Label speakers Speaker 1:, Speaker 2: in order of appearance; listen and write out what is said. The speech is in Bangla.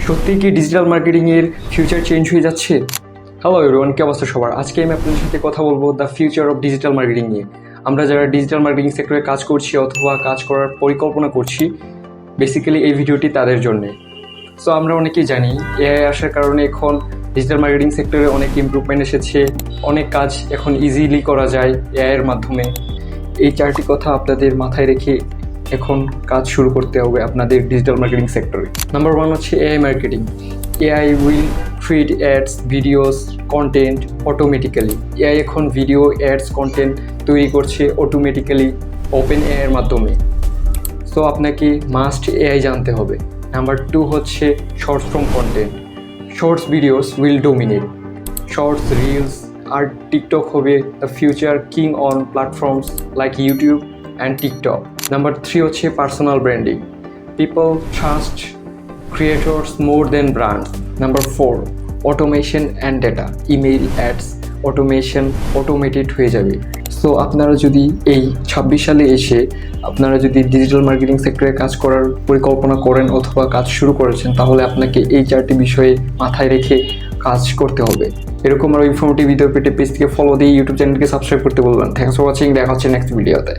Speaker 1: সত্যি কি ডিজিটাল মার্কেটিংয়ের ফিউচার চেঞ্জ হয়ে যাচ্ছে? হ্যালো এভরিওয়ান, কি অবস্থা সবার? আজকে আমি আপনাদের সাথে কথা বলবো the future of digital marketing নিয়ে। আমরা যারা ডিজিটাল মার্কেটিং সেক্টরে কাজ করছি অথবা কাজ করার পরিকল্পনা করছি, বেসিক্যালি এই ভিডিওটি তাদের জন্যে। সো আমরা অনেকেই জানি এআই আসার কারণে এখন ডিজিটাল মার্কেটিং সেক্টরে অনেক ইমপ্রুভমেন্ট এসেছে, অনেক কাজ এখন ইজিলি করা যায় এআইয়ের মাধ্যমে। এই চারটি কথা আপনাদের মাথায় রেখে এখন কাজ শুরু করতে হবে আপনাদের ডিজিটাল মার্কেটিং সেক্টরে। নাম্বার 1 হচ্ছে AI marketing. AI will create ads, videos, content automatically. AI এখন ভিডিও, অ্যাডস, কন্টেন্ট তৈরি করছে অটোমেটিক্যালি ওপেন এআইয়ের মাধ্যমে। সো আপনাকে মাস্ট এআই জানতে হবে। নাম্বার 2 হচ্ছে shorts form content. Shorts videos will dominate. Shorts, reels আর টিকটক হবে the future king on platforms like YouTube and TikTok. Number 3 হচ্ছে personal branding. People trust creators more than brands. Number 4 automation and data. Email, ads, automation automated হয়ে যাবে। সো আপনারা যদি এই 26 সালে এসে আপনারা যদি ডিজিটাল মার্কেটিং সেক্টরে কাজ করার পরিকল্পনা করেন অথবা কাজ শুরু করেছেন, তাহলে আপনাকে এই 4টি বিষয়ে মাথায় রেখে কাজ করতে হবে। এরকম আরও ইনফরমেটিভ ভিডিও পেতে পেজটিকে ফলো দিয়ে ইউটিউব চ্যানেলকে সাবস্ক্রাইব করতে বলবেন। Thanks for watching. দেখা হচ্ছে নেক্সট ভিডিওতে।